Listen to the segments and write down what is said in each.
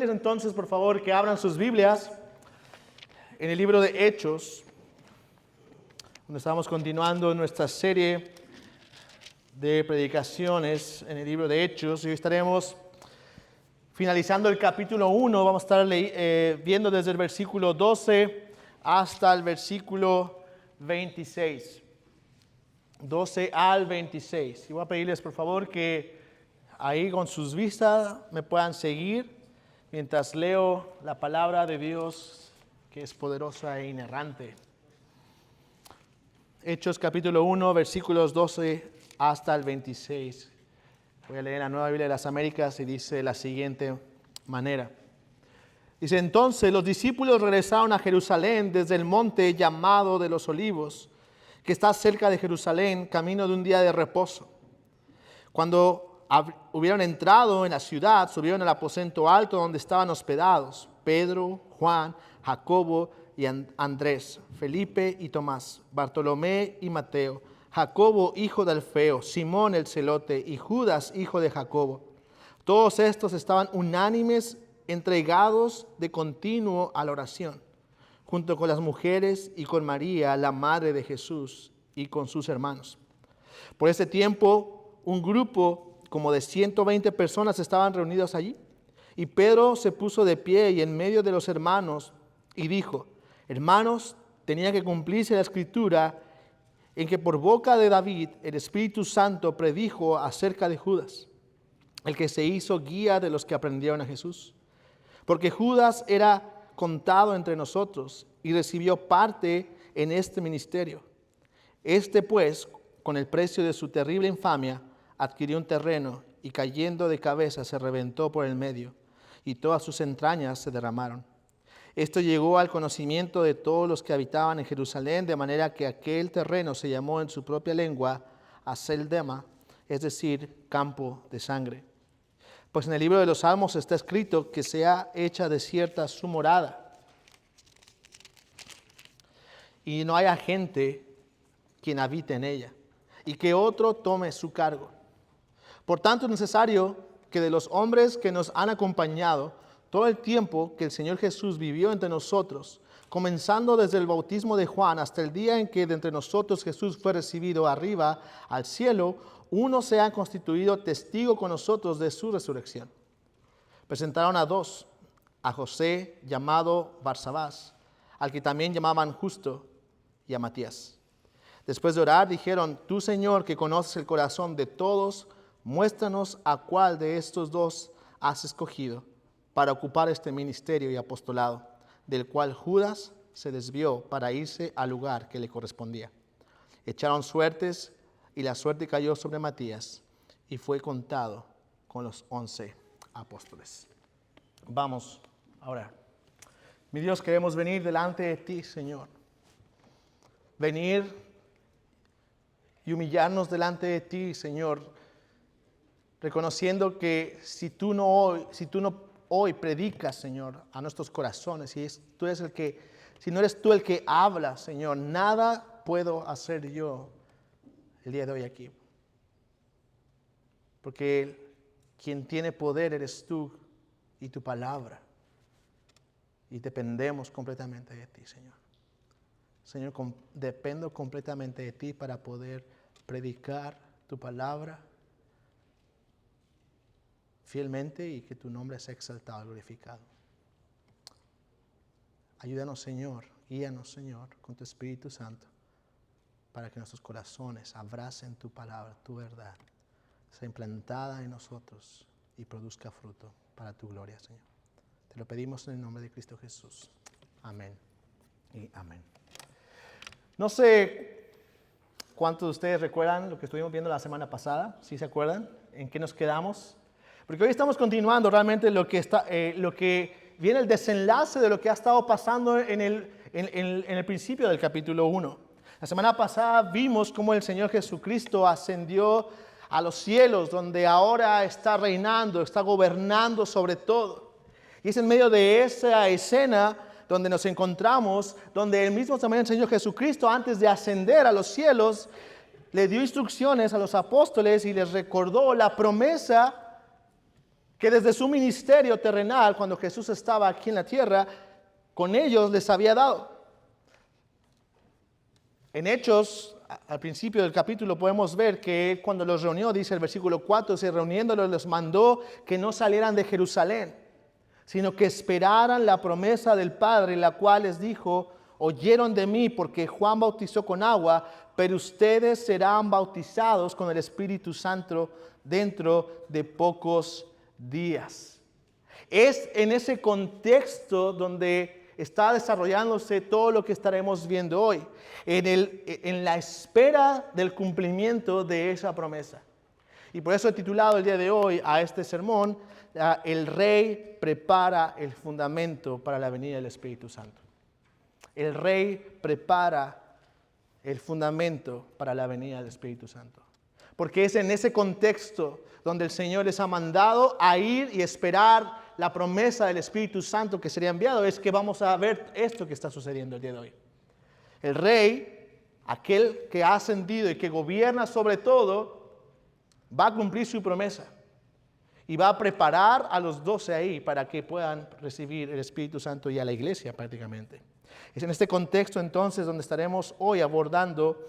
Entonces, por favor, que abran sus Biblias en el libro de Hechos, donde estamos continuando nuestra serie de predicaciones en el libro de Hechos. Y hoy estaremos finalizando el capítulo 1. Vamos a estar viendo desde el versículo 12 hasta el versículo 26. 12 al 26. Y voy a pedirles, por favor, que ahí con sus vistas me puedan seguir mientras leo la palabra de Dios, que es poderosa e inerrante. Hechos capítulo 1, versículos 12 hasta el 26. Voy a leer la Nueva Biblia de las Américas y dice de la siguiente manera. Dice: entonces los discípulos regresaron a Jerusalén desde el monte llamado de los Olivos, que está cerca de Jerusalén, camino de un día de reposo. Cuando hubieron entrado en la ciudad, subieron al aposento alto donde estaban hospedados Pedro, Juan, Jacobo y Andrés, Felipe y Tomás, Bartolomé y Mateo, Jacobo hijo de Alfeo, Simón el celote y Judas hijo de Jacobo. Todos estos estaban unánimes, entregados de continuo a la oración, junto con las mujeres y con María, la madre de Jesús, y con sus hermanos. Por ese tiempo, un grupo como de 120 personas estaban reunidos allí. Y Pedro se puso de pie y en medio de los hermanos y dijo: hermanos, tenía que cumplirse la escritura en que por boca de David el Espíritu Santo predijo acerca de Judas, el que se hizo guía de los que aprendieron a Jesús. Porque Judas era contado entre nosotros y recibió parte en este ministerio. Este pues, con el precio de su terrible infamia, adquirió un terreno y cayendo de cabeza se reventó por el medio y todas sus entrañas se derramaron. Esto llegó al conocimiento de todos los que habitaban en Jerusalén, de manera que aquel terreno se llamó en su propia lengua Aceldama, es decir, campo de sangre. Pues en el libro de los Salmos está escrito que sea hecha desierta su morada y no haya gente quien habite en ella, y que otro tome su cargo. Por tanto, es necesario que de los hombres que nos han acompañado todo el tiempo que el Señor Jesús vivió entre nosotros, comenzando desde el bautismo de Juan hasta el día en que de entre nosotros Jesús fue recibido arriba al cielo, uno sea constituido testigo con nosotros de su resurrección. Presentaron a dos, a José, llamado Barsabás, al que también llamaban Justo, y a Matías. Después de orar, dijeron: tú, Señor, que conoces el corazón de todos, muéstranos a cuál de estos dos has escogido para ocupar este ministerio y apostolado, del cual Judas se desvió para irse al lugar que le correspondía. Echaron suertes y la suerte cayó sobre Matías y fue contado con los 11 apóstoles. Vamos a orar. Mi Dios, queremos venir delante de ti, Señor. Venir y humillarnos delante de ti, Señor, reconociendo que si tú no hoy predicas, Señor, a nuestros corazones, si no eres tú el que habla, Señor, nada puedo hacer yo el día de hoy aquí. Porque quien tiene poder eres tú y tu palabra. Y dependemos completamente de ti, Señor. Señor, dependo completamente de ti para poder predicar tu palabra fielmente y que tu nombre sea exaltado y glorificado. Ayúdanos, Señor, guíanos, Señor, con tu Espíritu Santo, para que nuestros corazones abracen tu palabra, tu verdad, sea implantada en nosotros y produzca fruto para tu gloria, Señor. Te lo pedimos en el nombre de Cristo Jesús. Amén y amén. No sé cuántos de ustedes recuerdan lo que estuvimos viendo la semana pasada, ¿sí se acuerdan? ¿En qué nos quedamos? Porque hoy estamos continuando realmente lo que viene el desenlace de lo que ha estado pasando en el principio del capítulo 1. La semana pasada vimos cómo el Señor Jesucristo ascendió a los cielos, donde ahora está reinando, está gobernando sobre todo. Y es en medio de esa escena donde nos encontramos, donde el mismo también el Señor Jesucristo, antes de ascender a los cielos, le dio instrucciones a los apóstoles y les recordó la promesa que desde su ministerio terrenal, cuando Jesús estaba aquí en la tierra, con ellos les había dado. En Hechos, al principio del capítulo, podemos ver que Él, cuando los reunió, dice el versículo 4, se reuniéndolos, les mandó que no salieran de Jerusalén, sino que esperaran la promesa del Padre, la cual les dijo: oyeron de mí, porque Juan bautizó con agua, pero ustedes serán bautizados con el Espíritu Santo dentro de pocos días. Es en ese contexto donde está desarrollándose todo lo que estaremos viendo hoy, en la espera del cumplimiento de esa promesa. Y por eso he titulado el día de hoy a este sermón: el Rey prepara el fundamento para la venida del Espíritu Santo. El Rey prepara el fundamento para la venida del Espíritu Santo. Porque es en ese contexto donde el Señor les ha mandado a ir y esperar la promesa del Espíritu Santo que sería enviado. Es que vamos a ver esto que está sucediendo el día de hoy. El Rey, aquel que ha ascendido y que gobierna sobre todo, va a cumplir su promesa. Y va a preparar a los 12 ahí para que puedan recibir el Espíritu Santo y a la iglesia prácticamente. Es en este contexto entonces donde estaremos hoy abordando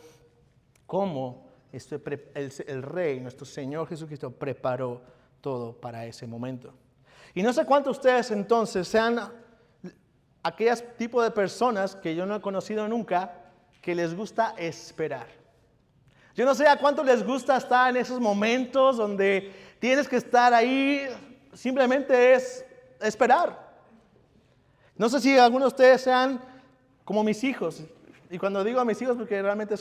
cómo el Rey, nuestro Señor Jesucristo, preparó todo para ese momento. Y no sé cuántos de ustedes entonces sean aquellos tipos de personas que yo no he conocido nunca, que les gusta esperar. Yo no sé a cuántos les gusta estar en esos momentos donde tienes que estar ahí, simplemente es esperar. No sé si algunos de ustedes sean como mis hijos. Y cuando digo a mis hijos, porque realmente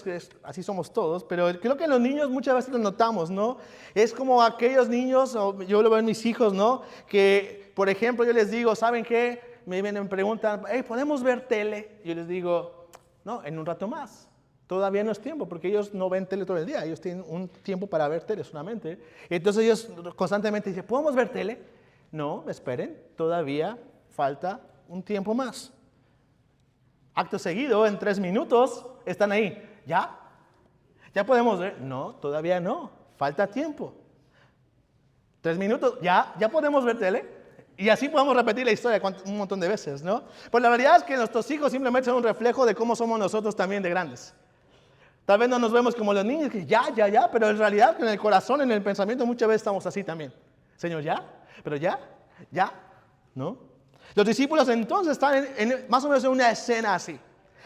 así somos todos, pero creo que en los niños muchas veces lo notamos, ¿no? Es como aquellos niños, o yo lo veo en mis hijos, ¿no? Que, por ejemplo, yo les digo, ¿saben qué? Me vienen y me preguntan, hey, ¿podemos ver tele? Yo les digo, no, en un rato más. Todavía no es tiempo, porque ellos no ven tele todo el día. Ellos tienen un tiempo para ver tele solamente. Entonces ellos constantemente dicen, ¿podemos ver tele? No, esperen, todavía falta un tiempo más. Acto seguido, en 3 minutos, están ahí. ¿Ya? ¿Ya podemos ver? No, todavía no. Falta tiempo. 3 minutos, ¿ya podemos ver tele? Y así podemos repetir la historia un montón de veces, ¿no? Pues la realidad es que nuestros hijos simplemente son un reflejo de cómo somos nosotros también de grandes. Tal vez no nos vemos como los niños, que ya, pero en realidad en el corazón, en el pensamiento, muchas veces estamos así también. Señor, ¿ya? ¿Pero ya? ¿No? Los discípulos entonces están más o menos en una escena así.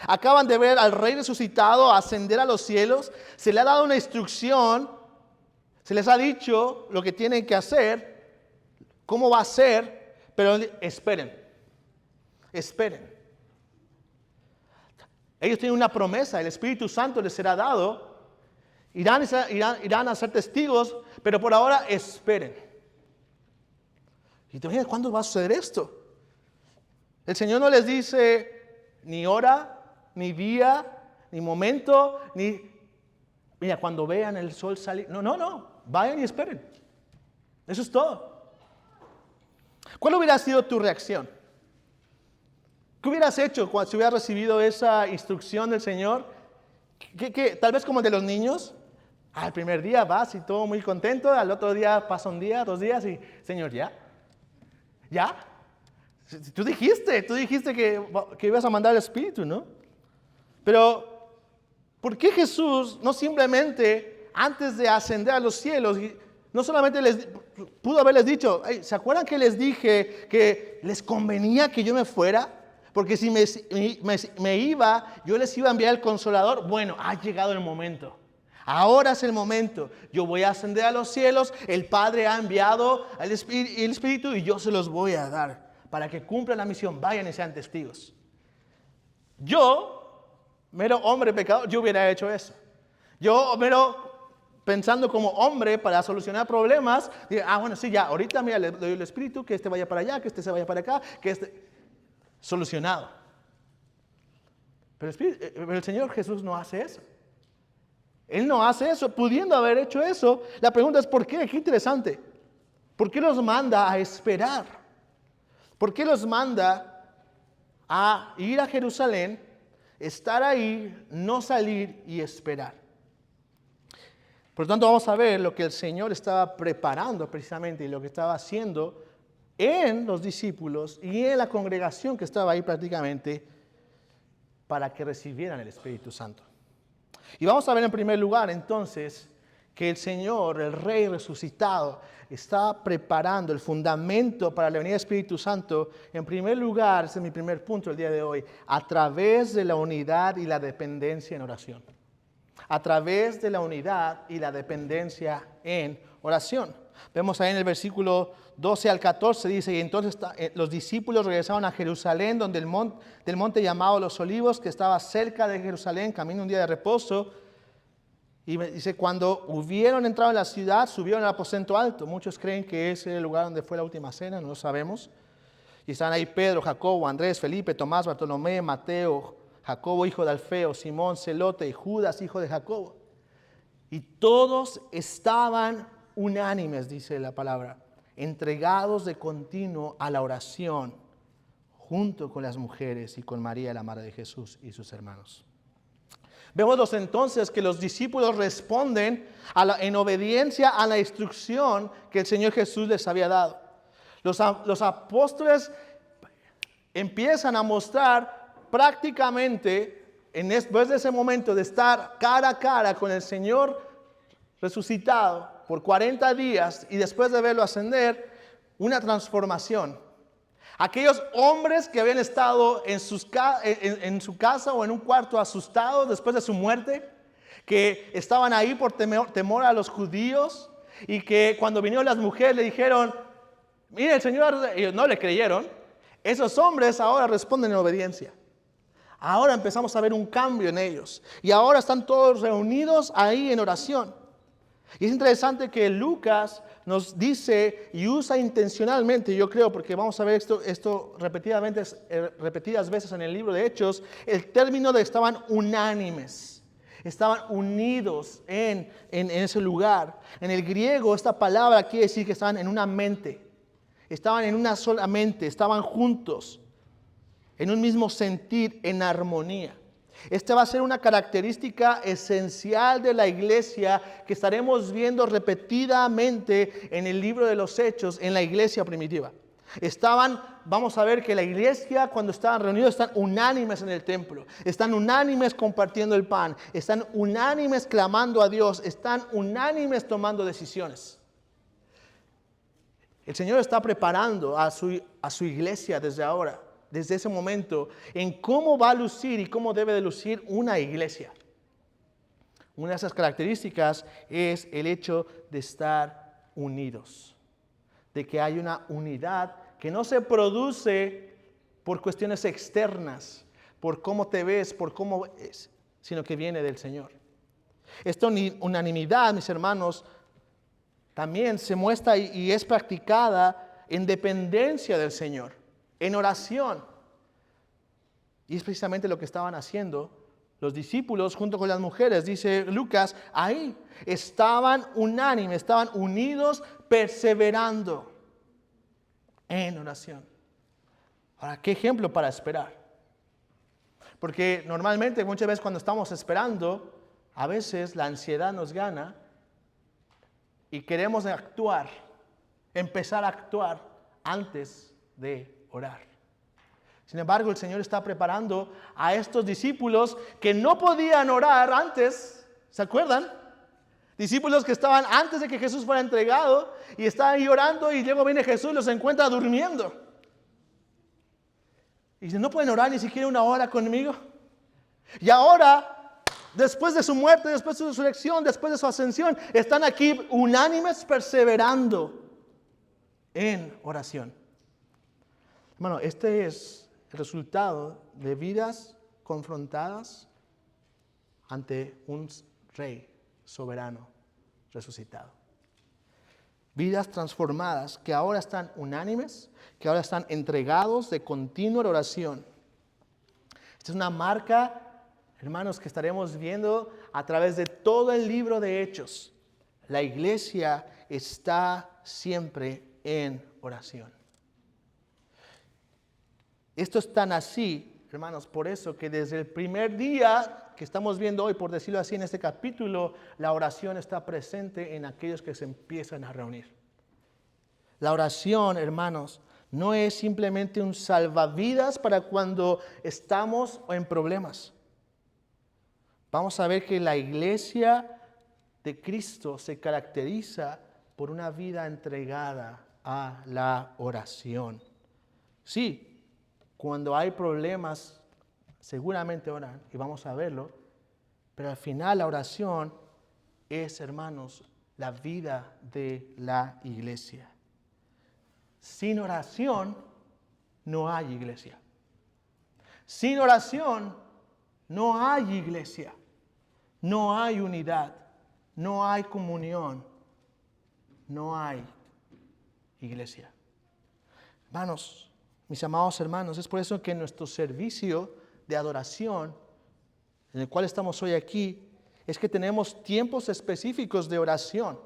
Acaban de ver al Rey resucitado ascender a los cielos. Se le ha dado una instrucción. Se les ha dicho lo que tienen que hacer, cómo va a ser, pero esperen. Ellos tienen una promesa, el Espíritu Santo les será dado. Irán a ser testigos, pero por ahora esperen. ¿Y te imaginas cuándo va a suceder esto? El Señor no les dice ni hora, ni día, ni momento, mira, cuando vean el sol salir. No, vayan y esperen. Eso es todo. ¿Cuál hubiera sido tu reacción? ¿Qué hubieras hecho si hubieras recibido esa instrucción del Señor? Tal vez como el de los niños. Al primer día vas y todo muy contento, al otro día pasa un día, 2 días y, Señor, ¿ya? Tú dijiste que ibas a mandar el Espíritu, ¿no? Pero, ¿por qué Jesús no simplemente, antes de ascender a los cielos, no solamente pudo haberles dicho, hey, ¿se acuerdan que les dije que les convenía que yo me fuera? Porque si me iba, yo les iba a enviar el Consolador. Bueno, ha llegado el momento. Ahora es el momento. Yo voy a ascender a los cielos. El Padre ha enviado el Espíritu y yo se los voy a dar para que cumplan la misión. Vayan y sean testigos. Yo, mero hombre pecador, yo hubiera hecho eso. Yo, pensando como hombre para solucionar problemas, digo, bueno, sí, ya, ahorita mira, le doy el Espíritu, que este vaya para allá, que este se vaya para acá, que este... Solucionado. Pero el Señor Jesús no hace eso. Él no hace eso, pudiendo haber hecho eso. La pregunta es ¿por qué? Qué interesante. ¿Por qué los manda a esperar? ¿Por qué los manda a ir a Jerusalén, estar ahí, no salir y esperar? Por lo tanto, vamos a ver lo que el Señor estaba preparando precisamente y lo que estaba haciendo en los discípulos y en la congregación que estaba ahí prácticamente para que recibieran el Espíritu Santo. Y vamos a ver en primer lugar entonces que el Señor, el Rey resucitado, está preparando el fundamento para la venida del Espíritu Santo. En primer lugar, ese es mi primer punto el día de hoy, a través de la unidad y la dependencia en oración. A través de la unidad y la dependencia en oración. Vemos ahí en el versículo 12 al 14, dice, y entonces los discípulos regresaron a Jerusalén, donde del monte llamado Los Olivos, que estaba cerca de Jerusalén, camino un día de reposo. Y dice, cuando hubieron entrado en la ciudad, subieron al aposento alto. Muchos creen que ese es el lugar donde fue la última cena, no lo sabemos. Y están ahí Pedro, Jacobo, Andrés, Felipe, Tomás, Bartolomé, Mateo, Jacobo, hijo de Alfeo, Simón, Celote y Judas, hijo de Jacobo. Y todos estaban unánimes, dice la palabra, entregados de continuo a la oración, junto con las mujeres y con María, la madre de Jesús, y sus hermanos. Vemos entonces que los discípulos responden en obediencia a la instrucción que el Señor Jesús les había dado. Los apóstoles empiezan a mostrar prácticamente, después de ese momento de estar cara a cara con el Señor resucitado por 40 días y después de verlo ascender, una transformación. Aquellos hombres que habían estado en su casa o en un cuarto asustados después de su muerte, que estaban ahí por temor a los judíos y que cuando vinieron las mujeres le dijeron, mire, el Señor, ellos no le creyeron. Esos hombres ahora responden en obediencia. Ahora empezamos a ver un cambio en ellos. Y ahora están todos reunidos ahí en oración. Y es interesante que Lucas nos dice y usa intencionalmente, yo creo, porque vamos a ver esto repetidas veces en el libro de Hechos, el término de estaban unánimes. Estaban unidos en ese lugar. En el griego esta palabra quiere decir que estaban en una mente. Estaban en una sola mente, estaban juntos, en un mismo sentir, en armonía. Esta va a ser una característica esencial de la iglesia que estaremos viendo repetidamente en el libro de los Hechos, en la iglesia primitiva. Vamos a ver que la iglesia cuando estaban reunidos están unánimes en el templo, están unánimes compartiendo el pan, están unánimes clamando a Dios, están unánimes tomando decisiones. El Señor está preparando a su iglesia desde ahora, desde ese momento, en cómo va a lucir y cómo debe de lucir una iglesia. Una de esas características es el hecho de estar unidos, de que hay una unidad que no se produce por cuestiones externas, por cómo te ves, por cómo es, sino que viene del Señor. Esta unanimidad, mis hermanos, también se muestra y es practicada en dependencia del Señor, en oración. Y es precisamente lo que estaban haciendo los discípulos junto con las mujeres. Dice Lucas, ahí estaban unánimes, estaban unidos, perseverando en oración. Ahora, ¿qué ejemplo para esperar? Porque normalmente, muchas veces cuando estamos esperando, a veces la ansiedad nos gana y queremos empezar a actuar antes de orar. Sin embargo, el Señor está preparando a estos discípulos que no podían orar antes, ¿se acuerdan? Discípulos que estaban antes de que Jesús fuera entregado y estaban ahí orando y luego viene Jesús y los encuentra durmiendo. Y dicen, ¿no pueden orar ni siquiera una hora conmigo? Y ahora, después de su muerte, después de su resurrección, después de su ascensión, están aquí unánimes perseverando en oración. Hermano, este es el resultado de vidas confrontadas ante un rey soberano resucitado. Vidas transformadas que ahora están unánimes, que ahora están entregados de continua oración. Esta es una marca, hermanos, que estaremos viendo a través de todo el libro de Hechos. La iglesia está siempre en oración. Esto es tan así, hermanos, por eso que desde el primer día que estamos viendo hoy, por decirlo así, en este capítulo, la oración está presente en aquellos que se empiezan a reunir. La oración, hermanos, no es simplemente un salvavidas para cuando estamos en problemas. Vamos a ver que la iglesia de Cristo se caracteriza por una vida entregada a la oración. Sí, cuando hay problemas, seguramente oran, y vamos a verlo, pero al final la oración es, hermanos, la vida de la iglesia. Sin oración no hay iglesia. Sin oración no hay iglesia. No hay unidad. No hay comunión. No hay iglesia. Hermanos, mis amados hermanos, es por eso que nuestro servicio de adoración, en el cual estamos hoy aquí, es que tenemos tiempos específicos de oración.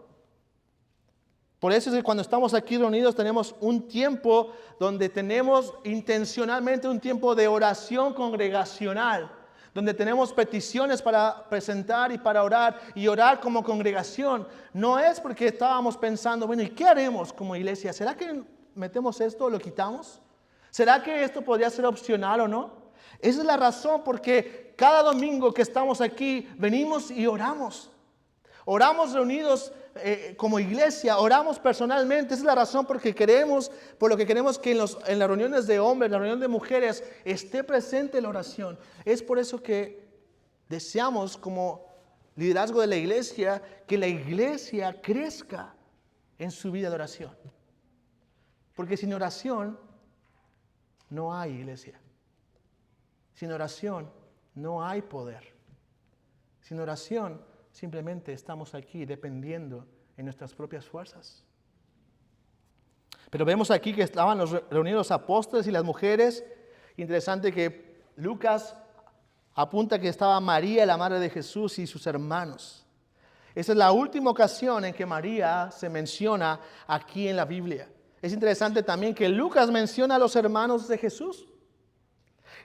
Por eso es que cuando estamos aquí reunidos tenemos un tiempo donde tenemos intencionalmente un tiempo de oración congregacional, donde tenemos peticiones para presentar y para orar y orar como congregación. No es porque estábamos pensando, bueno, ¿y qué haremos como iglesia? ¿Será que metemos esto o lo quitamos? ¿Será que esto podría ser opcional o no? Esa es la razón porque cada domingo que estamos aquí venimos y oramos. Oramos reunidos como iglesia, oramos personalmente. Esa es la razón por lo que queremos que en las reuniones de hombres, en la reunión de mujeres, esté presente la oración. Es por eso que deseamos como liderazgo de la iglesia que la iglesia crezca en su vida de oración. Porque sin oración no hay iglesia. Sin oración no hay poder. Sin oración simplemente estamos aquí dependiendo en nuestras propias fuerzas. Pero vemos aquí que estaban reunidos los apóstoles y las mujeres. Interesante que Lucas apunta que estaba María, la madre de Jesús, y sus hermanos. Esa es la última ocasión en que María se menciona aquí en la Biblia. Es interesante también que Lucas menciona a los hermanos de Jesús.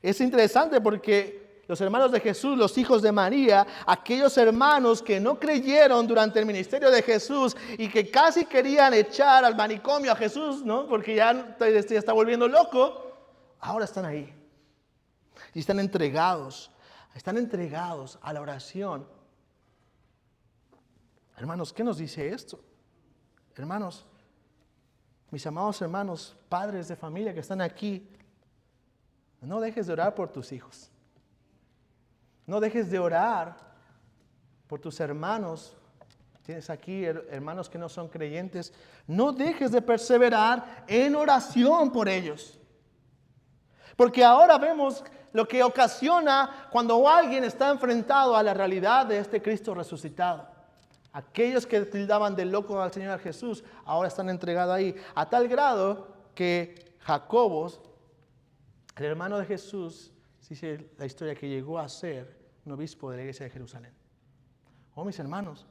Es interesante porque los hermanos de Jesús, los hijos de María, aquellos hermanos que no creyeron durante el ministerio de Jesús y que casi querían echar al manicomio a Jesús, ¿no? Porque ya está volviendo loco, ahora están ahí. Y están entregados a la oración. Hermanos, ¿qué nos dice esto? Hermanos, mis amados hermanos, padres de familia que están aquí, no dejes de orar por tus hijos. No dejes de orar por tus hermanos. Tienes aquí hermanos que no son creyentes. No dejes de perseverar en oración por ellos. Porque ahora vemos lo que ocasiona cuando alguien está enfrentado a la realidad de este Cristo resucitado. Aquellos que tildaban de loco al Señor Jesús, ahora están entregados ahí. A tal grado que Jacobo, el hermano de Jesús, dice la historia que llegó a ser un obispo de la iglesia de Jerusalén. Oh, mis hermanos,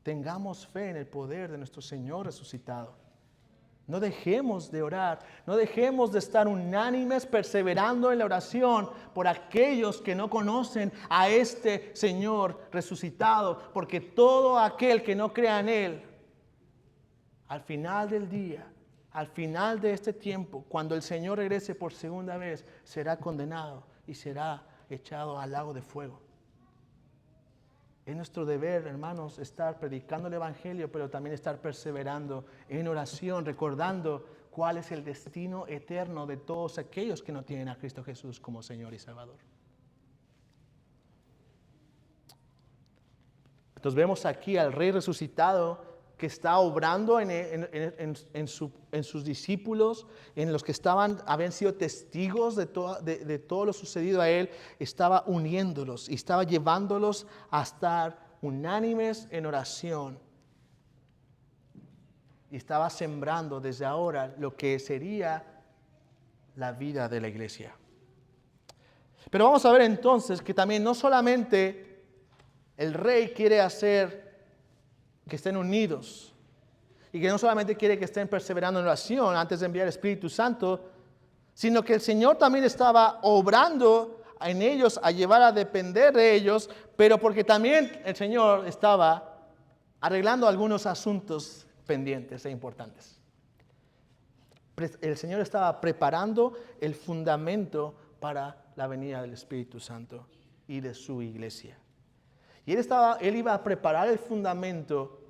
tengamos fe en el poder de nuestro Señor resucitado. No dejemos de orar, no dejemos de estar unánimes perseverando en la oración por aquellos que no conocen a este Señor resucitado, porque todo aquel que no crea en Él, al final del día, al final de este tiempo, cuando el Señor regrese por segunda vez, será condenado y será echado al lago de fuego. Es nuestro deber, hermanos, estar predicando el Evangelio, pero también estar perseverando en oración, recordando cuál es el destino eterno de todos aquellos que no tienen a Cristo Jesús como Señor y Salvador. Entonces vemos aquí al Rey resucitado que está obrando en sus discípulos, en los que habían sido testigos de todo lo sucedido a Él, estaba uniéndolos y estaba llevándolos a estar unánimes en oración. Y estaba sembrando desde ahora lo que sería la vida de la iglesia. Pero vamos a ver entonces que también no solamente el Rey quiere hacer que estén unidos y que no solamente quiere que estén perseverando en oración antes de enviar el Espíritu Santo, sino que el Señor también estaba obrando en ellos a llevar a depender de ellos, pero porque también el Señor estaba arreglando algunos asuntos pendientes e importantes. El Señor estaba preparando el fundamento para la venida del Espíritu Santo y de su iglesia. Y Él iba a preparar el fundamento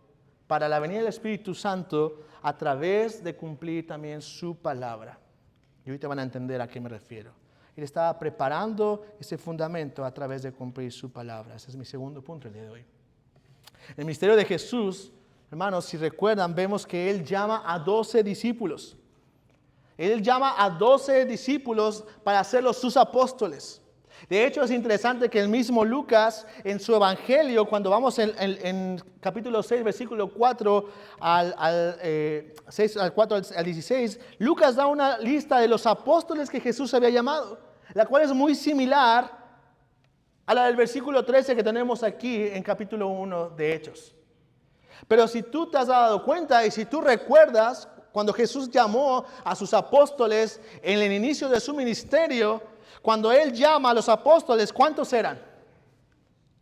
para la venida del Espíritu Santo a través de cumplir también su palabra. Y ahorita van a entender a qué me refiero. Él estaba preparando ese fundamento a través de cumplir su palabra. Ese es mi segundo punto el día de hoy. El ministerio de Jesús, hermanos, si recuerdan, vemos que Él llama a 12 discípulos. Él llama a 12 discípulos para hacerlos sus apóstoles. De hecho, es interesante que el mismo Lucas, en su evangelio, cuando vamos en capítulo 6, versículo 4 al 16, Lucas da una lista de los apóstoles que Jesús había llamado, la cual es muy similar a la del versículo 13 que tenemos aquí en capítulo 1 de Hechos. Pero si tú te has dado cuenta y si tú recuerdas, cuando Jesús llamó a sus apóstoles en el inicio de su ministerio, cuando Él llama a los apóstoles, ¿cuántos eran?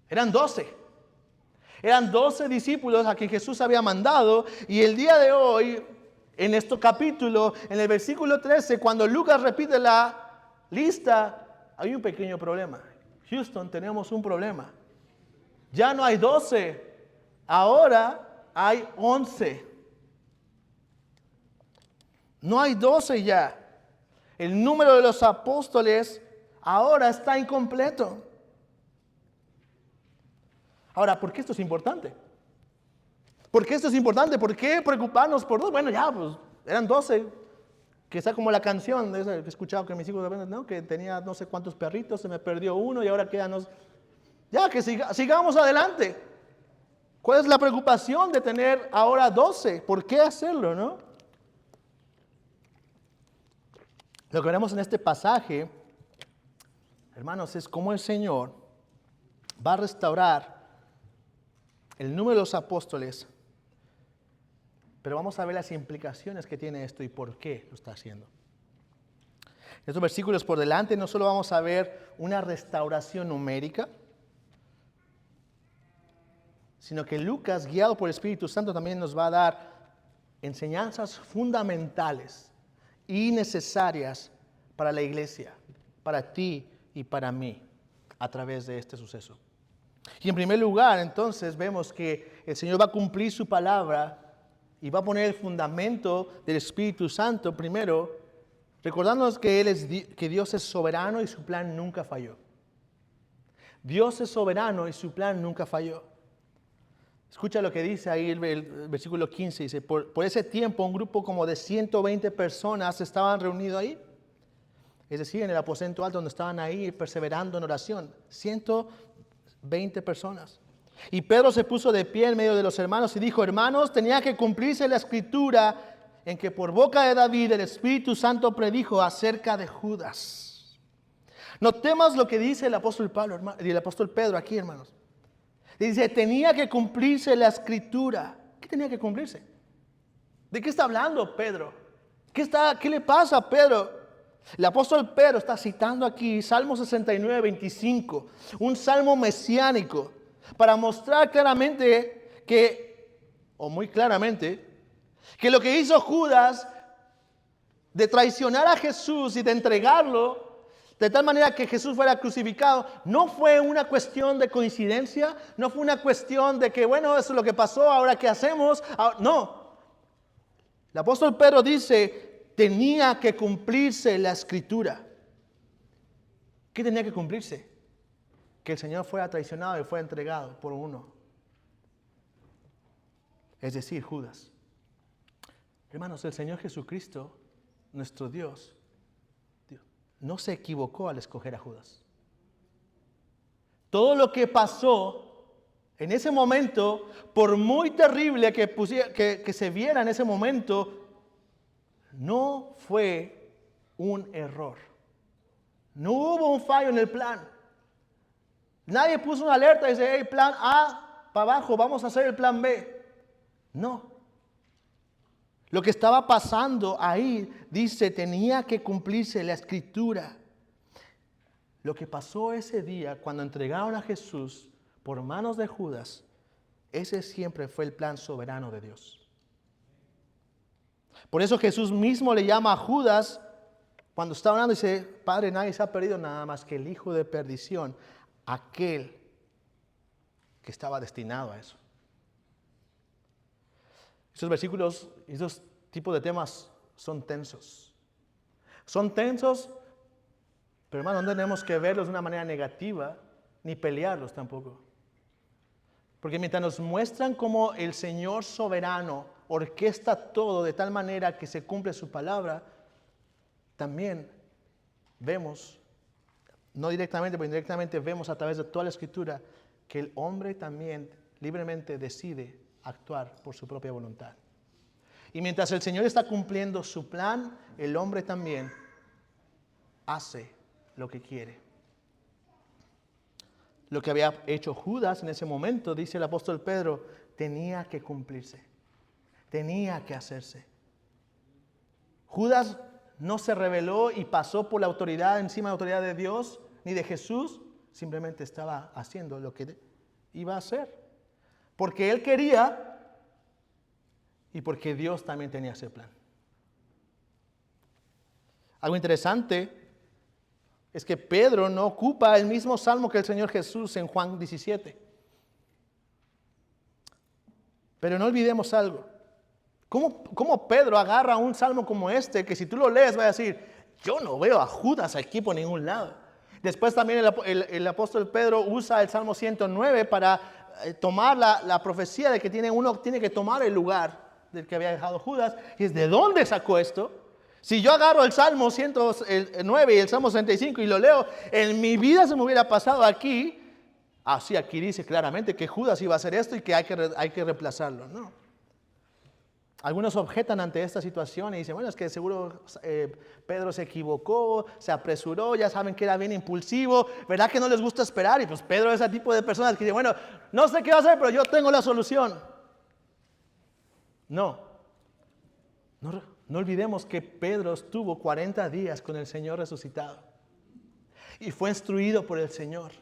Eran 12. Eran 12 discípulos a quien Jesús había mandado. Y el día de hoy, en este capítulo, en el versículo 13, cuando Lucas repite la lista, hay un pequeño problema. Houston, tenemos un problema. Ya no hay 12, ahora hay 11. No hay 12 ya. El número de los apóstoles ahora está incompleto. Ahora, ¿por qué esto es importante? ¿Por qué esto es importante? ¿Por qué preocuparnos por 2? Bueno, ya, pues eran 12. Que está como la canción, que he escuchado que mis hijos, ¿no? Que tenía no sé cuántos perritos, se me perdió uno y ahora quedan. Ya, que sigamos adelante. ¿Cuál es la preocupación de tener ahora 12? ¿Por qué hacerlo, no? Lo que veremos en este pasaje, hermanos, es cómo el Señor va a restaurar el número de los apóstoles, pero vamos a ver las implicaciones que tiene esto y por qué lo está haciendo. En estos versículos por delante no solo vamos a ver una restauración numérica, sino que Lucas, guiado por el Espíritu Santo, también nos va a dar enseñanzas fundamentales y necesarias para la iglesia, para ti y para mí, a través de este suceso. Y en primer lugar, entonces, vemos que el Señor va a cumplir su palabra y va a poner el fundamento del Espíritu Santo primero, recordándonos que Dios es soberano y su plan nunca falló. Dios es soberano y su plan nunca falló. Escucha lo que dice ahí el versículo 15. Dice, por ese tiempo un grupo como de 120 personas estaban reunidos ahí. Es decir, en el aposento alto donde estaban ahí perseverando en oración. 120 personas. Y Pedro se puso de pie en medio de los hermanos y dijo, hermanos, tenía que cumplirse la escritura en que por boca de David el Espíritu Santo predijo acerca de Judas. Notemos lo que dice el apóstol Pedro aquí, hermanos. Dice, tenía que cumplirse la escritura. ¿Qué tenía que cumplirse? ¿De qué está hablando Pedro? ¿Qué le pasa a Pedro? El apóstol Pedro está citando aquí Salmo 69, 25, un salmo mesiánico, para mostrar claramente muy claramente, que lo que hizo Judas de traicionar a Jesús y de entregarlo, de tal manera que Jesús fuera crucificado, no fue una cuestión de coincidencia, no fue una cuestión de que, bueno, eso es lo que pasó, ahora qué hacemos. No. El apóstol Pedro dice, tenía que cumplirse la escritura. ¿Qué tenía que cumplirse? Que el Señor fuera traicionado y fuera entregado por uno. Es decir, Judas. Hermanos, el Señor Jesucristo, nuestro Dios, no se equivocó al escoger a Judas. Todo lo que pasó en ese momento, por muy terrible que se viera en ese momento, no fue un error. No hubo un fallo en el plan. Nadie puso una alerta y dice, hey, plan A para abajo, vamos a hacer el plan B. No. Lo que estaba pasando ahí dice, tenía que cumplirse la Escritura. Lo que pasó ese día cuando entregaron a Jesús por manos de Judas, ese siempre fue el plan soberano de Dios. Por eso Jesús mismo le llama a Judas, cuando está orando, dice, Padre, nadie se ha perdido nada más que el hijo de perdición, aquel que estaba destinado a eso. Esos versículos, esos tipos de temas son tensos. Son tensos, pero hermano, no tenemos que verlos de una manera negativa, ni pelearlos tampoco. Porque mientras nos muestran cómo el Señor soberano orquesta todo de tal manera que se cumple su palabra, también vemos, no directamente, pero indirectamente vemos a través de toda la Escritura, que el hombre también libremente decide actuar por su propia voluntad. Y mientras el Señor está cumpliendo su plan, el hombre también hace lo que quiere. Lo que había hecho Judas en ese momento, dice el apóstol Pedro, tenía que cumplirse, tenía que hacerse. Judas no se rebeló y pasó por la autoridad, encima de la autoridad de Dios, ni de Jesús, simplemente estaba haciendo lo que iba a hacer. Porque él quería y porque Dios también tenía ese plan. Algo interesante es que Pedro no ocupa el mismo salmo que el Señor Jesús en Juan 17. Pero no olvidemos algo. ¿Cómo Pedro agarra un salmo como este, que si tú lo lees va a decir, yo no veo a Judas aquí por ningún lado? Después también el apóstol Pedro usa el Salmo 109 para tomar la profecía de que uno tiene que tomar el lugar del que había dejado Judas. Y es, ¿de dónde sacó esto? Si yo agarro el Salmo 109 y el Salmo 65 y lo leo, en mi vida se me hubiera pasado aquí. Así aquí dice claramente que Judas iba a hacer esto y que hay que reemplazarlo. No. Algunos objetan ante esta situación y dicen, bueno, es que seguro Pedro se equivocó, se apresuró, ya saben que era bien impulsivo, ¿verdad que no les gusta esperar? Y pues Pedro es ese tipo de personas que dicen, bueno, no sé qué va a hacer, pero yo tengo la solución. No olvidemos que Pedro estuvo 40 días con el Señor resucitado y fue instruido por el Señor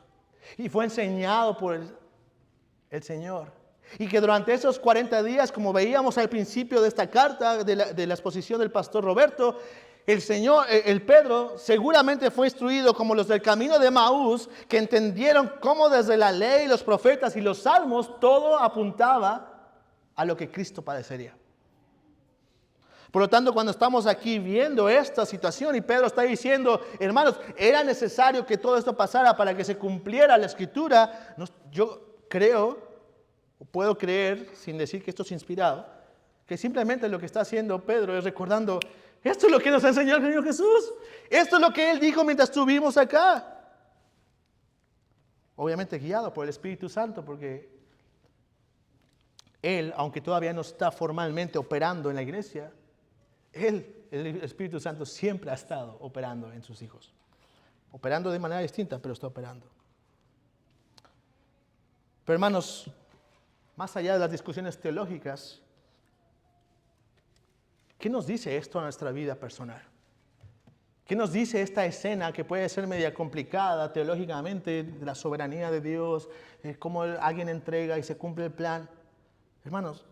y fue enseñado por el Señor. Y que durante esos 40 días, como veíamos al principio de esta carta, de la exposición del pastor Roberto, el Pedro seguramente fue instruido como los del camino de Maús, que entendieron cómo desde la ley, los profetas y los salmos, todo apuntaba a lo que Cristo padecería. Por lo tanto, cuando estamos aquí viendo esta situación y Pedro está diciendo, hermanos, era necesario que todo esto pasara para que se cumpliera la Escritura, yo puedo creer, sin decir que esto es inspirado, que simplemente lo que está haciendo Pedro es recordando, esto es lo que nos enseñó el Señor Jesús, esto es lo que Él dijo mientras estuvimos acá. Obviamente guiado por el Espíritu Santo, porque Él, aunque todavía no está formalmente operando en la iglesia, el Espíritu Santo siempre ha estado operando en sus hijos. Operando de manera distinta, pero está operando. Pero hermanos, más allá de las discusiones teológicas, ¿qué nos dice esto a nuestra vida personal? ¿Qué nos dice esta escena que puede ser media complicada teológicamente, de la soberanía de Dios, cómo alguien entrega y se cumple el plan? Hermanos,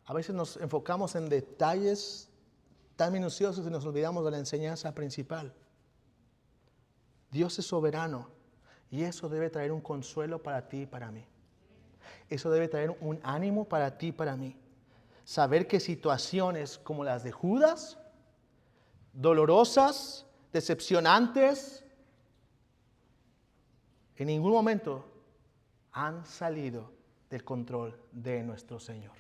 a veces nos enfocamos en detalles tan minuciosos y nos olvidamos de la enseñanza principal. Dios es soberano y eso debe traer un consuelo para ti y para mí. Eso debe traer un ánimo para ti y para mí. Saber que situaciones como las de Judas, dolorosas, decepcionantes, en ningún momento han salido del control de nuestro Señor.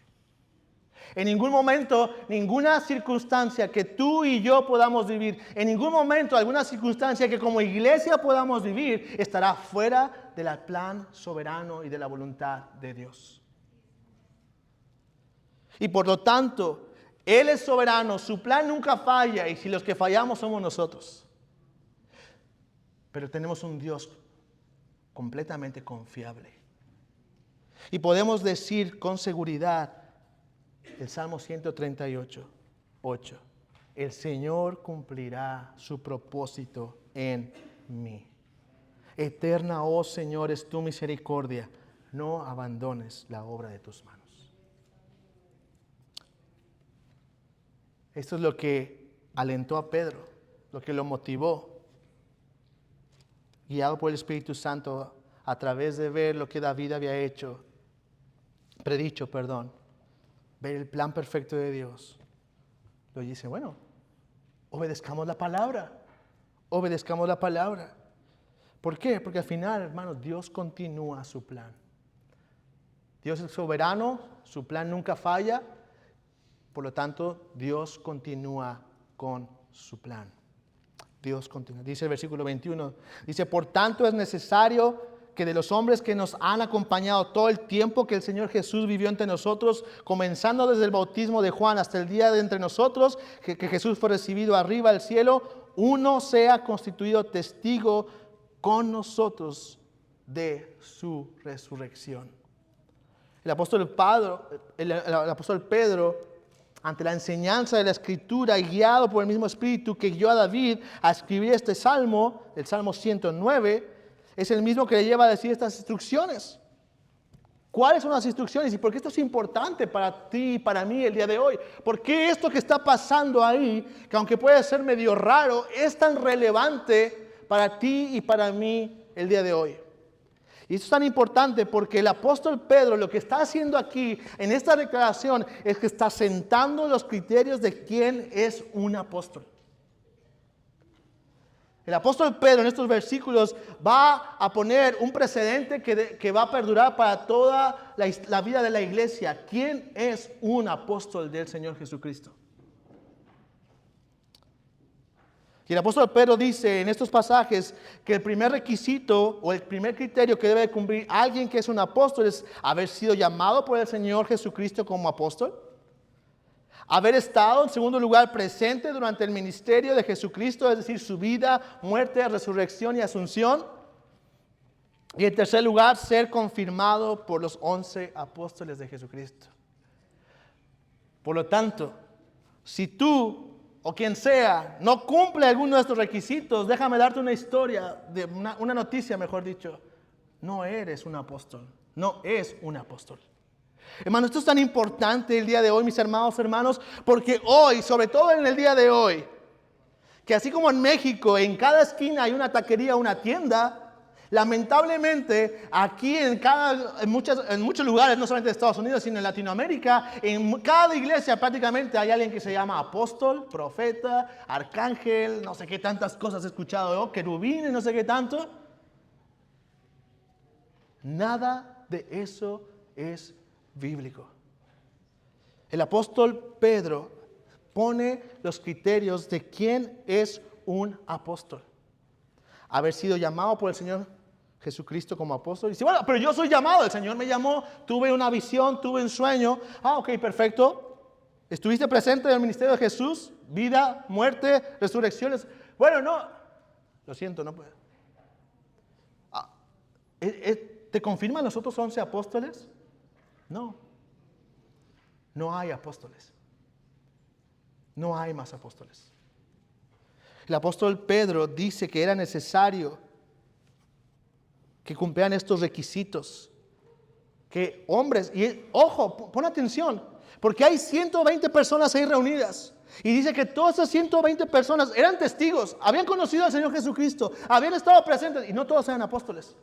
En ningún momento, ninguna circunstancia que tú y yo podamos vivir, en ningún momento, alguna circunstancia que como iglesia podamos vivir, estará fuera del plan soberano y de la voluntad de Dios. Y por lo tanto, Él es soberano, su plan nunca falla, y si los que fallamos somos nosotros. Pero tenemos un Dios completamente confiable. Y podemos decir con seguridad, el Salmo 138, 8. el Señor cumplirá su propósito en mí. Eterna, oh Señor, es tu misericordia. No abandones la obra de tus manos. Esto es lo que alentó a Pedro, lo que lo motivó, guiado por el Espíritu Santo a través de ver lo que David había predicho, ver el plan perfecto de Dios. Lo dice, bueno, obedezcamos la palabra. ¿Por qué? Porque al final, hermanos, Dios continúa su plan. Dios es soberano, su plan nunca falla. Por lo tanto, Dios continúa con su plan. Dios continúa. Dice el versículo 21, dice, por tanto es necesario que de los hombres que nos han acompañado todo el tiempo que el Señor Jesús vivió entre nosotros, comenzando desde el bautismo de Juan hasta el día de entre nosotros, que Jesús fue recibido arriba al cielo, uno sea constituido testigo con nosotros de su resurrección. El apóstol Pedro, ante la enseñanza de la Escritura y guiado por el mismo Espíritu que guió a David a escribir este salmo, el Salmo 109, es el mismo que le lleva a decir estas instrucciones. ¿Cuáles son las instrucciones y por qué esto es importante para ti y para mí el día de hoy? ¿Por qué esto que está pasando ahí, que aunque puede ser medio raro, es tan relevante para ti y para mí el día de hoy? Y esto es tan importante porque el apóstol Pedro lo que está haciendo aquí en esta declaración es que está sentando los criterios de quién es un apóstol. El apóstol Pedro en estos versículos va a poner un precedente que va a perdurar para toda la vida de la iglesia. ¿Quién es un apóstol del Señor Jesucristo? Y el apóstol Pedro dice en estos pasajes que el primer requisito o el primer criterio que debe cumplir alguien que es un apóstol es haber sido llamado por el Señor Jesucristo como apóstol, haber estado en segundo lugar presente durante el ministerio de Jesucristo, es decir, su vida, muerte, resurrección y asunción, y en tercer lugar ser confirmado por los 11 apóstoles de Jesucristo. Por lo tanto, si tú o quien sea no cumple alguno de estos requisitos, déjame darte una historia, una noticia mejor dicho. No eres un apóstol, no es un apóstol. Hermanos, esto es tan importante el día de hoy, mis hermanos, porque hoy, sobre todo en el día de hoy, que así como en México, en cada esquina hay una taquería, una tienda, lamentablemente aquí en muchos lugares, no solamente de Estados Unidos, sino en Latinoamérica, en cada iglesia prácticamente hay alguien que se llama apóstol, profeta, arcángel, no sé qué tantas cosas he escuchado, querubines, no sé qué tanto. Nada de eso es bíblico. El apóstol Pedro pone los criterios de quién es un apóstol. Haber sido llamado por el Señor Jesucristo como apóstol. Y dice, bueno, pero yo soy llamado, el Señor me llamó, tuve una visión, tuve un sueño. Ok, perfecto. ¿Estuviste presente en el ministerio de Jesús? Vida, muerte, resurrecciones. Bueno, no. Lo siento, no puedo. ¿Te confirman los otros 11 apóstoles? No. No hay apóstoles. No hay más apóstoles. El apóstol Pedro dice que era necesario que cumplieran estos requisitos. Que hombres, y ojo, pon atención, porque hay 120 personas ahí reunidas. Y dice que todas esas 120 personas eran testigos, habían conocido al Señor Jesucristo, habían estado presentes y no todos eran apóstoles.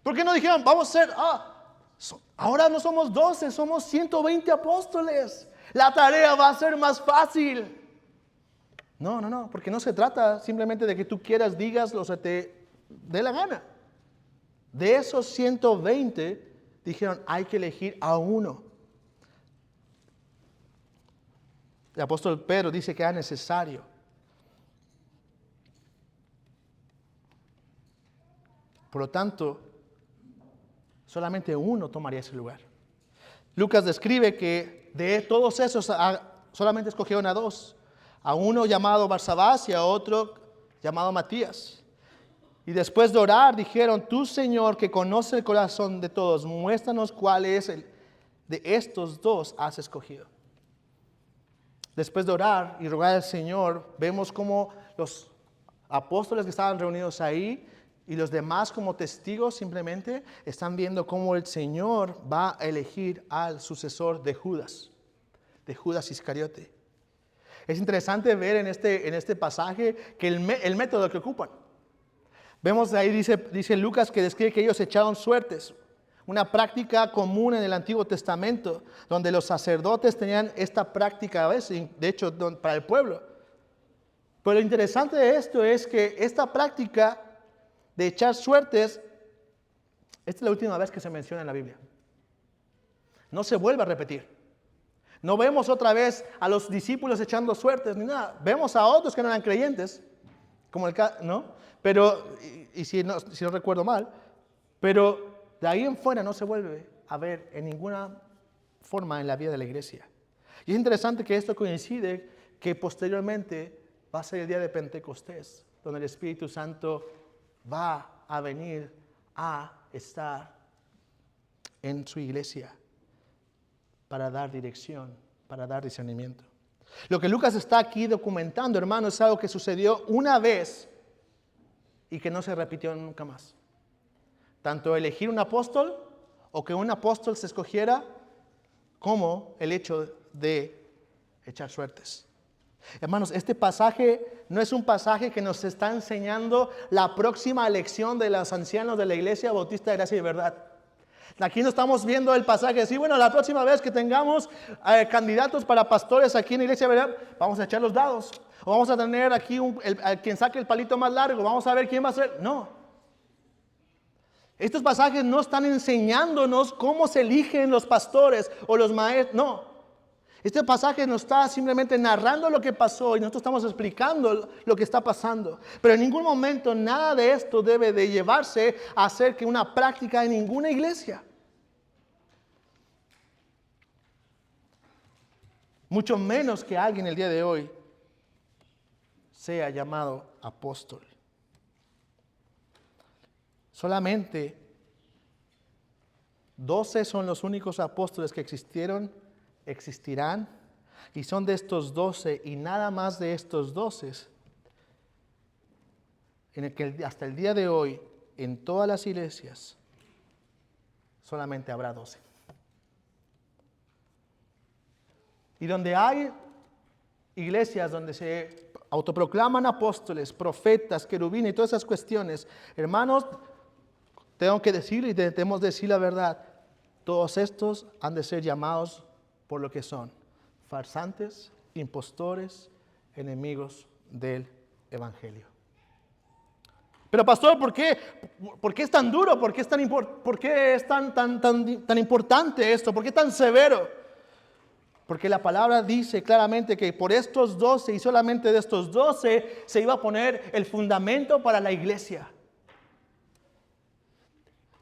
¿Por qué no dijeron, vamos a ser, ahora no somos 12, somos 120 apóstoles? La tarea va a ser más fácil. No, porque no se trata simplemente de que tú quieras, digas lo que te dé la gana. De esos 120 dijeron, hay que elegir a uno. El apóstol Pedro dice que era necesario. Por lo tanto, solamente uno tomaría ese lugar. Lucas describe que de todos esos solamente escogieron a dos. A uno llamado Barsabás y a otro llamado Matías. Y después de orar dijeron, tú Señor que conoce el corazón de todos, muéstranos cuál es el de estos dos has escogido. después de orar y rogar al Señor, vemos como los apóstoles que estaban reunidos ahí y los demás como testigos simplemente están viendo cómo el Señor va a elegir al sucesor de Judas Iscariote. Es interesante ver en este pasaje que el método que ocupan. Vemos ahí, dice Lucas, que describe que ellos echaron suertes. Una práctica común en el Antiguo Testamento, donde los sacerdotes tenían esta práctica a veces, de hecho, para el pueblo. Pero lo interesante de esto es que esta práctica de echar suertes, esta es la última vez que se menciona en la Biblia. No se vuelve a repetir. No vemos otra vez a los discípulos echando suertes ni nada. Vemos a otros que no eran creyentes, como el caso, ¿no? Pero, y si no recuerdo mal, pero de ahí en fuera no se vuelve a ver en ninguna forma en la vida de la iglesia. Y es interesante que esto coincide que posteriormente va a ser el día de Pentecostés, donde el Espíritu Santo va a venir a estar en su iglesia para dar dirección, para dar discernimiento. Lo que Lucas está aquí documentando, hermano, es algo que sucedió una vez y que no se repitió nunca más. Tanto elegir un apóstol o que un apóstol se escogiera, como el hecho de echar suertes. Hermanos, este pasaje no es un pasaje que nos está enseñando la próxima elección de los ancianos de la Iglesia Bautista de Gracia y Verdad. Aquí no estamos viendo el pasaje de decir, bueno, la próxima vez que tengamos candidatos para pastores aquí en la Iglesia, ¿verdad? Vamos a echar los dados. O vamos a tener aquí quien saque el palito más largo. Vamos a ver quién va a ser. No. Estos pasajes no están enseñándonos cómo se eligen los pastores o los maestros. No. Este pasaje nos está simplemente narrando lo que pasó y nosotros estamos explicando lo que está pasando. Pero en ningún momento nada de esto debe de llevarse a ser que una práctica en ninguna iglesia. Mucho menos que alguien el día de hoy sea llamado apóstol. Solamente 12 son los únicos apóstoles que existieron, existirán, y son de estos 12 y nada más de estos 12 en el que hasta el día de hoy en todas las iglesias solamente habrá 12. Y donde hay iglesias donde se autoproclaman apóstoles, profetas, querubines y todas esas cuestiones, hermanos, tengo que decirlo y debemos decir la verdad. Todos estos han de ser llamados por lo que son: farsantes, impostores, enemigos del evangelio. Pero pastor, ¿por qué es tan duro? ¿Por qué es tan importante esto? ¿Por qué tan severo? Porque la palabra dice claramente que por estos 12 y solamente de estos 12 se iba a poner el fundamento para la iglesia.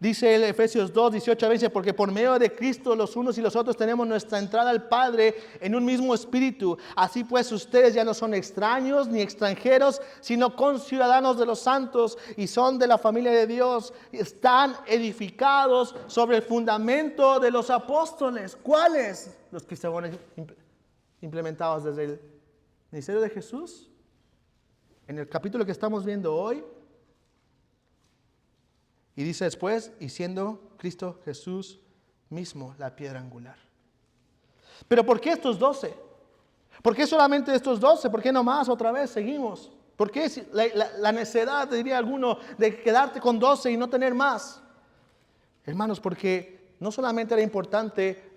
Dice el Efesios 2, 18 a 20, porque por medio de Cristo los unos y los otros tenemos nuestra entrada al Padre en un mismo espíritu. Así pues ustedes ya no son extraños ni extranjeros, sino conciudadanos de los santos y son de la familia de Dios. Están edificados sobre el fundamento de los apóstoles. ¿Cuáles? Los que se fueron implementados desde el ministerio de Jesús. En el capítulo que estamos viendo hoy. Y dice después, y siendo Cristo Jesús mismo la piedra angular. Pero ¿por qué estos 12? ¿Por qué solamente estos 12? ¿Por qué no más? Otra vez seguimos. ¿Por qué la necedad, diría alguno, de quedarte con 12 y no tener más? Hermanos, porque no solamente era importante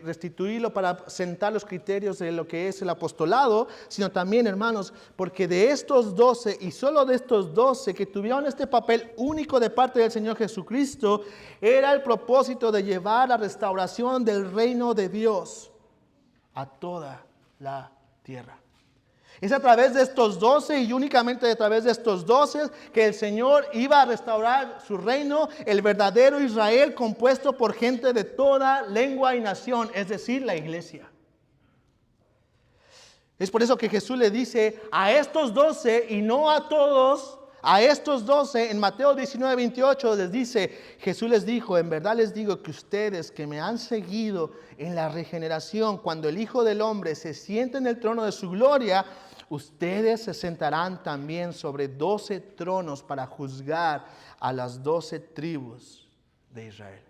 restituirlo para sentar los criterios de lo que es el apostolado, sino también, hermanos, porque de estos 12 y solo de estos 12 que tuvieron este papel único de parte del Señor Jesucristo, era el propósito de llevar la restauración del reino de Dios a toda la tierra. Es a través de estos 12 y únicamente a través de estos 12 que el Señor iba a restaurar su reino, el verdadero Israel compuesto por gente de toda lengua y nación, es decir, la iglesia. Es por eso que Jesús le dice a estos 12 y no a todos, a estos 12, en Mateo 19:28 les dice, Jesús les dijo, en verdad les digo que ustedes que me han seguido en la regeneración, cuando el Hijo del Hombre se siente en el trono de su gloria, ustedes se sentarán también sobre 12 tronos para juzgar a las 12 tribus de Israel.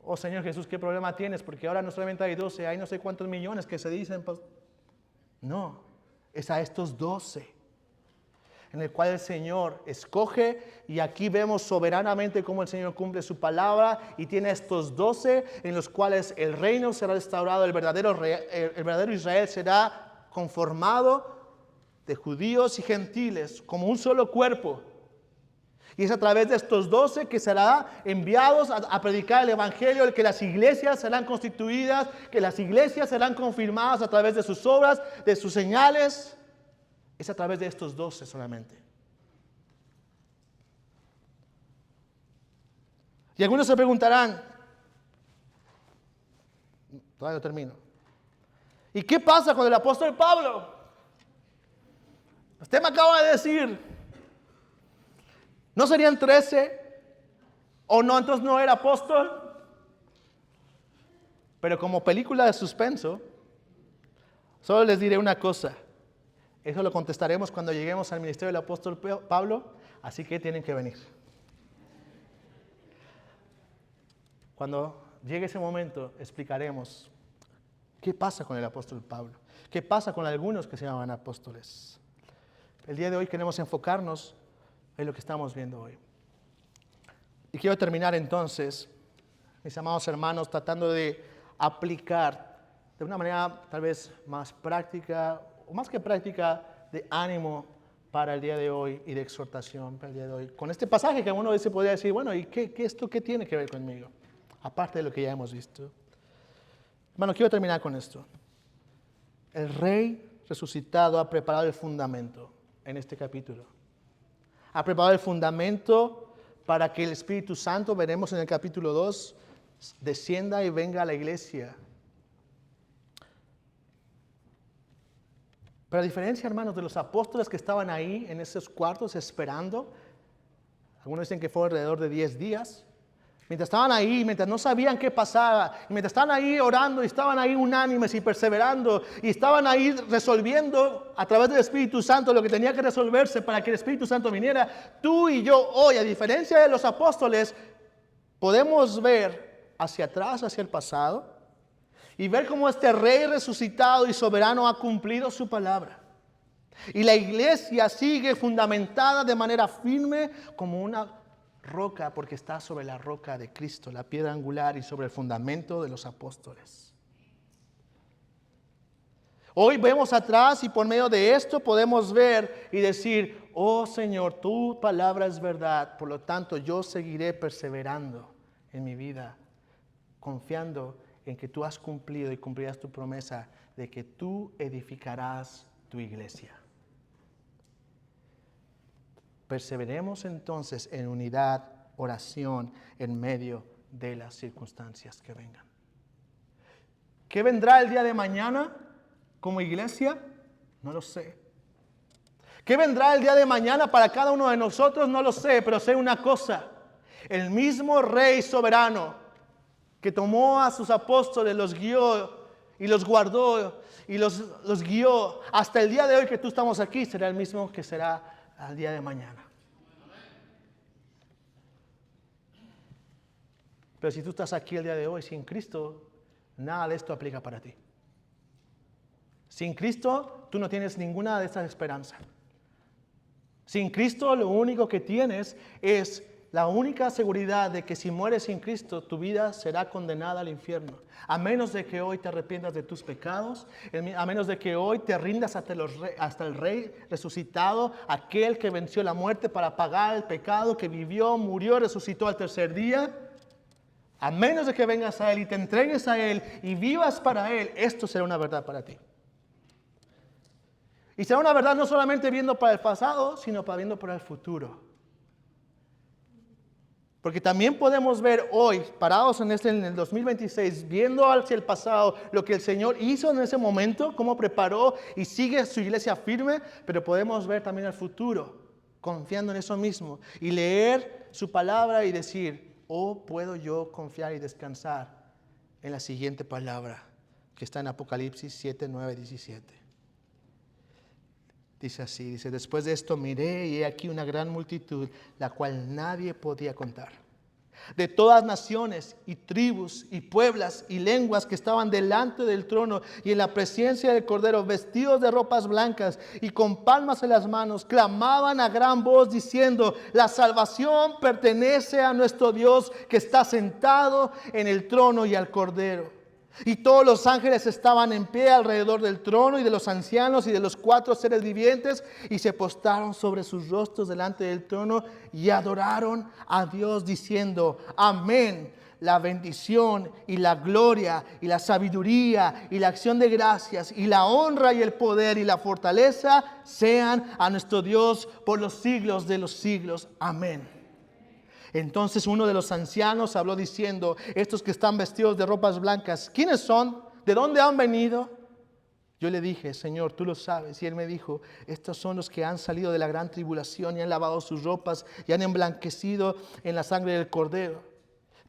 Oh Señor Jesús, ¿qué problema tienes? Porque ahora no solamente hay 12, hay no sé cuántos millones que se dicen. No, es a estos 12 en el cual el Señor escoge, y aquí vemos soberanamente cómo el Señor cumple su palabra y tiene estos 12 en los cuales el reino será restaurado, el verdadero Israel será conformado de judíos y gentiles como un solo cuerpo. Y es a través de estos 12 que serán enviados a predicar el evangelio, el que las iglesias serán constituidas, que las iglesias serán confirmadas a través de sus obras, de sus señales. Es a través de estos 12 solamente. Y algunos se preguntarán, todavía no termino, ¿y qué pasa con el apóstol Pablo? Usted me acaba de decir, ¿no serían 13? ¿O no, entonces no era apóstol? Pero como película de suspenso, solo les diré una cosa. Eso lo contestaremos cuando lleguemos al ministerio del apóstol Pablo, así que tienen que venir. Cuando llegue ese momento, explicaremos qué pasa con el apóstol Pablo, qué pasa con algunos que se llaman apóstoles. El día de hoy queremos enfocarnos en lo que estamos viendo hoy. Y quiero terminar entonces, mis amados hermanos, tratando de aplicar de una manera tal vez más práctica, o más que práctica, de ánimo para el día de hoy y de exhortación para el día de hoy. Con este pasaje que uno se podría decir, bueno, ¿y esto qué tiene que ver conmigo? Aparte de lo que ya hemos visto. Bueno, quiero terminar con esto. El Rey resucitado ha preparado el fundamento en este capítulo. Ha preparado el fundamento para que el Espíritu Santo, veremos en el capítulo 2, descienda y venga a la iglesia. Pero a diferencia, hermanos, de los apóstoles que estaban ahí en esos cuartos esperando, algunos dicen que fue alrededor de 10 días, mientras estaban ahí, mientras no sabían qué pasaba, mientras estaban ahí orando y estaban ahí unánimes y perseverando y estaban ahí resolviendo a través del Espíritu Santo lo que tenía que resolverse para que el Espíritu Santo viniera, tú y yo hoy, a diferencia de los apóstoles, podemos ver hacia atrás, hacia el pasado, y ver cómo este Rey resucitado y soberano ha cumplido su palabra. Y la iglesia sigue fundamentada de manera firme como una roca, porque está sobre la roca de Cristo, la piedra angular, y sobre el fundamento de los apóstoles. Hoy vemos atrás y por medio de esto podemos ver y decir, oh Señor, tu palabra es verdad, por lo tanto yo seguiré perseverando en mi vida, confiando en que tú has cumplido y cumplirás tu promesa de que tú edificarás tu iglesia. Perseveremos entonces en unidad, oración, en medio de las circunstancias que vengan. ¿Qué vendrá el día de mañana como iglesia? No lo sé. ¿Qué vendrá el día de mañana para cada uno de nosotros? No lo sé, pero sé una cosa. El mismo Rey soberano que tomó a sus apóstoles, los guió y los guardó y los guió hasta el día de hoy que tú estamos aquí, será el mismo que será al día de mañana. Pero si tú estás aquí el día de hoy sin Cristo, nada de esto aplica para ti. Sin Cristo, tú no tienes ninguna de estas esperanzas. Sin Cristo, lo único que tienes es la única seguridad de que si mueres sin Cristo, tu vida será condenada al infierno. A menos de que hoy te arrepientas de tus pecados, a menos de que hoy te rindas hasta el Rey resucitado, aquel que venció la muerte para pagar el pecado, que vivió, murió, resucitó al tercer día. A menos de que vengas a Él y te entregues a Él y vivas para Él, esto será una verdad para ti. Y será una verdad no solamente viendo para el pasado, sino para viendo para el futuro. Porque también podemos ver hoy, parados en el 2026, viendo hacia el pasado, lo que el Señor hizo en ese momento, cómo preparó y sigue su iglesia firme, pero podemos ver también el futuro, confiando en eso mismo, y leer su palabra y decir, oh, puedo yo confiar y descansar en la siguiente palabra, que está en Apocalipsis 7, 9, 17. Dice así, dice, después de esto miré y he aquí una gran multitud, la cual nadie podía contar, de todas naciones y tribus y pueblos y lenguas que estaban delante del trono y en la presencia del Cordero, vestidos de ropas blancas y con palmas en las manos, clamaban a gran voz diciendo, la salvación pertenece a nuestro Dios que está sentado en el trono y al Cordero. Y todos los ángeles estaban en pie alrededor del trono y de los ancianos y de los 4 seres vivientes y se postraron sobre sus rostros delante del trono y adoraron a Dios diciendo, amén. La bendición y la gloria y la sabiduría y la acción de gracias y la honra y el poder y la fortaleza sean a nuestro Dios por los siglos de los siglos. Amén. Entonces uno de los ancianos habló diciendo, estos que están vestidos de ropas blancas, ¿quiénes son? ¿De dónde han venido? Yo le dije, Señor, tú lo sabes. Y él me dijo, estos son los que han salido de la gran tribulación y han lavado sus ropas y han emblanquecido en la sangre del Cordero.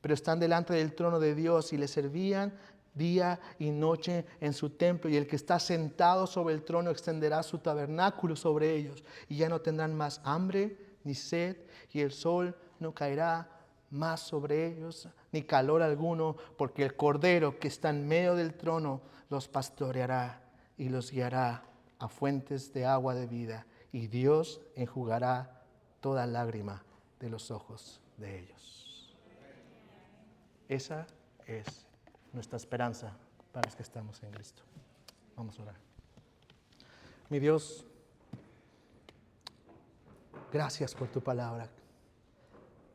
Pero están delante del trono de Dios y le servían día y noche en su templo. Y el que está sentado sobre el trono extenderá su tabernáculo sobre ellos. Y ya no tendrán más hambre ni sed y el sol no caerá más sobre ellos, ni calor alguno, porque el Cordero que está en medio del trono los pastoreará y los guiará a fuentes de agua de vida, y Dios enjugará toda lágrima de los ojos de ellos. Esa es nuestra esperanza para los que estamos en Cristo. Vamos a orar. Mi Dios, gracias por tu palabra.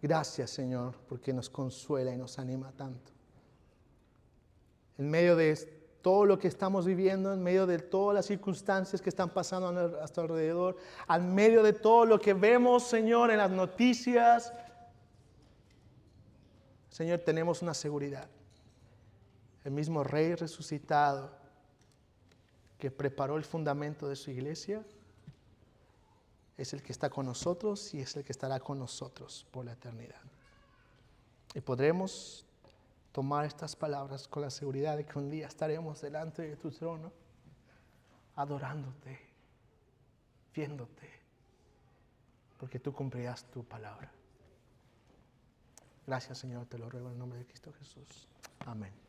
Gracias, Señor, porque nos consuela y nos anima tanto. En medio de todo lo que estamos viviendo, en medio de todas las circunstancias que están pasando a nuestro alrededor, en medio de todo lo que vemos, Señor, en las noticias, Señor, tenemos una seguridad. El mismo Rey resucitado que preparó el fundamento de su iglesia es el que está con nosotros y es el que estará con nosotros por la eternidad. Y podremos tomar estas palabras con la seguridad de que un día estaremos delante de tu trono, adorándote, viéndote, porque tú cumplirás tu palabra. Gracias, Señor, te lo ruego en el nombre de Cristo Jesús. Amén.